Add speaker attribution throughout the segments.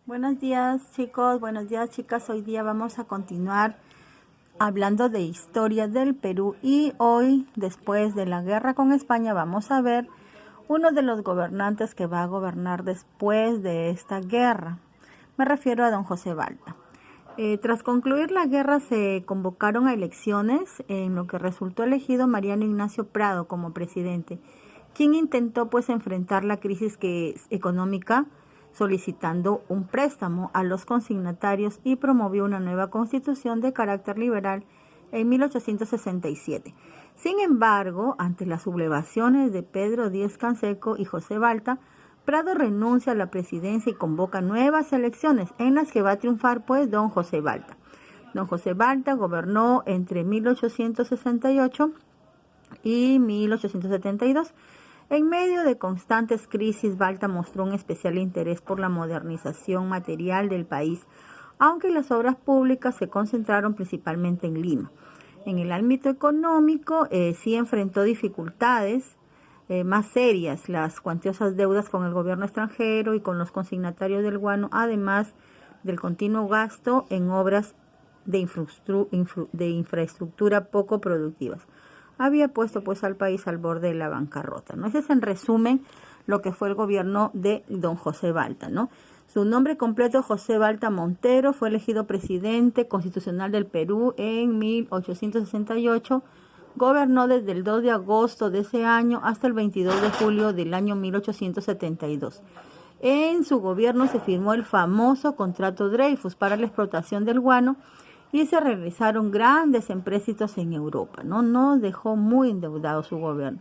Speaker 1: Buenos días chicos, buenos días chicas. Hoy día vamos a continuar hablando de historia del Perú y hoy, después de la guerra con España, vamos a ver uno de los gobernantes que va a gobernar después de esta guerra. Me refiero a don José Balta. Tras concluir la guerra se convocaron a elecciones en lo que resultó elegido Mariano Ignacio Prado como presidente, quien intentó enfrentar la crisis económica solicitando un préstamo a los consignatarios y promovió una nueva constitución de carácter liberal en 1867. Sin embargo, ante las sublevaciones de Pedro Díez-Canseco y José Balta, Prado renuncia a la presidencia y convoca nuevas elecciones en las que va a triunfar don José Balta. Don José Balta gobernó entre 1868 y 1872. En medio de constantes crisis, Balta mostró un especial interés por la modernización material del país, aunque las obras públicas se concentraron principalmente en Lima. En el ámbito económico, sí enfrentó dificultades más serias, las cuantiosas deudas con el gobierno extranjero y con los consignatarios del guano, además del continuo gasto en obras de infraestructura poco productivas. Había puesto al país al borde de la bancarrota, ¿no? Ese es en resumen lo que fue el gobierno de don José Balta, ¿no? Su nombre completo, José Balta Montero, fue elegido presidente constitucional del Perú en 1868. Gobernó desde el 2 de agosto de ese año hasta el 22 de julio del año 1872. En su gobierno se firmó el famoso Contrato Dreyfus para la explotación del guano y se realizaron grandes empréstitos en Europa, ¿no? Nos dejó muy endeudado su gobierno.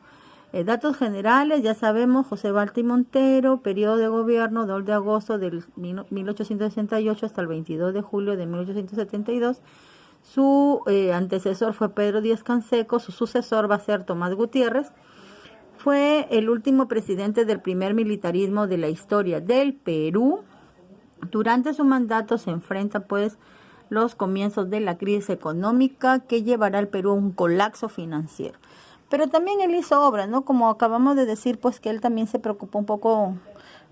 Speaker 1: Datos generales, ya sabemos, José Balta y Montero, periodo de gobierno 2 de agosto del 1868 hasta el 22 de julio de 1872. Su antecesor fue Pedro Díez-Canseco, su sucesor va a ser Tomás Gutiérrez. Fue el último presidente del primer militarismo de la historia del Perú. Durante su mandato se enfrenta los comienzos de la crisis económica que llevará al Perú a un colapso financiero. Pero también él hizo obras, ¿no? Como acabamos de decir, que él también se preocupó un poco,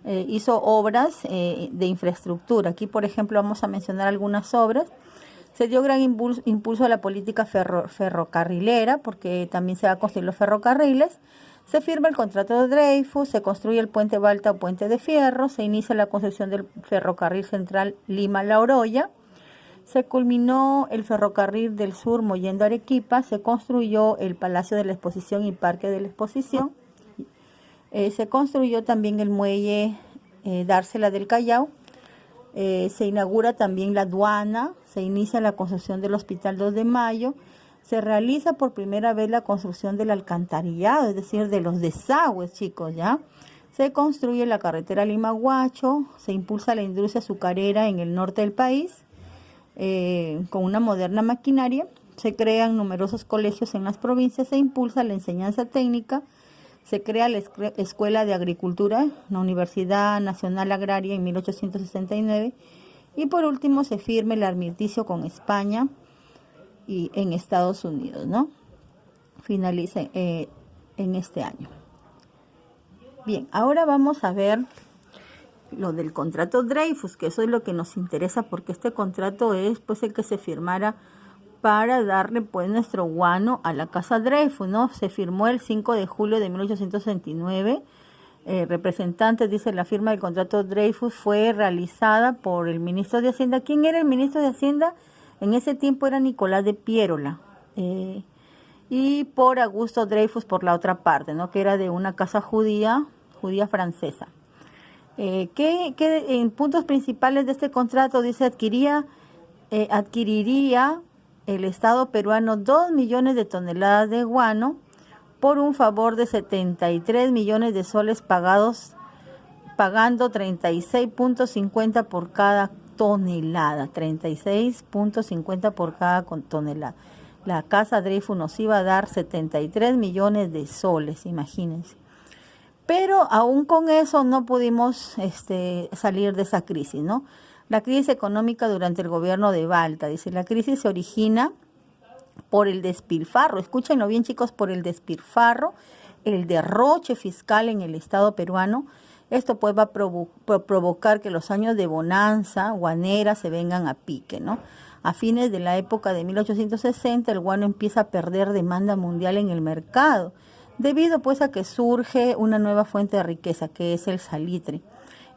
Speaker 1: hizo obras de infraestructura. Aquí, por ejemplo, vamos a mencionar algunas obras. Se dio gran impulso a la política ferrocarrilera, porque también se va a construir los ferrocarriles. Se firma el contrato de Dreyfus, se construye el puente Balta o puente de fierro, se inicia la construcción del ferrocarril central Lima-La Oroya. Se culminó el ferrocarril del sur Mollendo Arequipa, se construyó el Palacio de la Exposición y Parque de la Exposición, se construyó también el muelle Dársela del Callao, se inaugura también la aduana, se inicia la construcción del Hospital 2 de Mayo, se realiza por primera vez la construcción del alcantarillado, es decir, de los desagües, chicos, ¿ya? Se construye la carretera Lima-Huacho, se impulsa la industria azucarera en el norte del país, con una moderna maquinaria, se crean numerosos colegios en las provincias, se impulsa la enseñanza técnica, se crea la Escuela de Agricultura, la Universidad Nacional Agraria en 1869 y por último se firma el armisticio con España y en Estados Unidos, ¿no? Finaliza en este año. Bien, ahora vamos a ver lo del contrato Dreyfus, que eso es lo que nos interesa porque este contrato es el que se firmara para darle nuestro guano a la casa Dreyfus, ¿no? Se firmó el 5 de julio de 1869. Representantes, dice, la firma del contrato Dreyfus fue realizada por el ministro de Hacienda. ¿Quién era el ministro de Hacienda? En ese tiempo era Nicolás de Piérola. Y por Augusto Dreyfus por la otra parte, ¿no? Que era de una casa judía francesa. Que en puntos principales de este contrato dice adquiriría el Estado peruano 2 millones de toneladas de guano por un favor de 73 millones de soles pagando 36.50 por cada tonelada, 36.50 por cada tonelada. La casa Dreyfus nos iba a dar 73 millones de soles, imagínense. Pero aún con eso no pudimos salir de esa crisis, ¿no? La crisis económica durante el gobierno de Balta, dice, la crisis se origina por el despilfarro, escúchenlo bien chicos, por el despilfarro, el derroche fiscal en el Estado peruano Esto pues va a provocar que los años de bonanza guanera se vengan a pique, ¿no? A fines de la época de 1860, el guano empieza a perder demanda mundial en el mercado, debido pues a que surge una nueva fuente de riqueza, que es el salitre.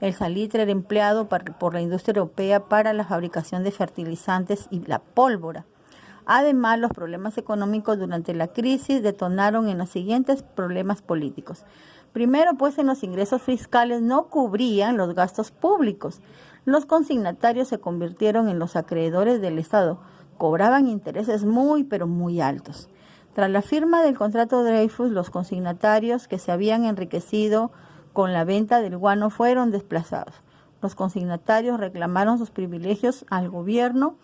Speaker 1: El salitre era empleado por la industria europea para la fabricación de fertilizantes y la pólvora. Además, los problemas económicos durante la crisis detonaron en los siguientes problemas políticos. Primero, pues en los ingresos fiscales no cubrían los gastos públicos. Los consignatarios se convirtieron en los acreedores del Estado. Cobraban intereses muy, pero muy altos. Tras la firma del contrato Dreyfus, los consignatarios que se habían enriquecido con la venta del guano fueron desplazados. Los consignatarios reclamaron sus privilegios al gobierno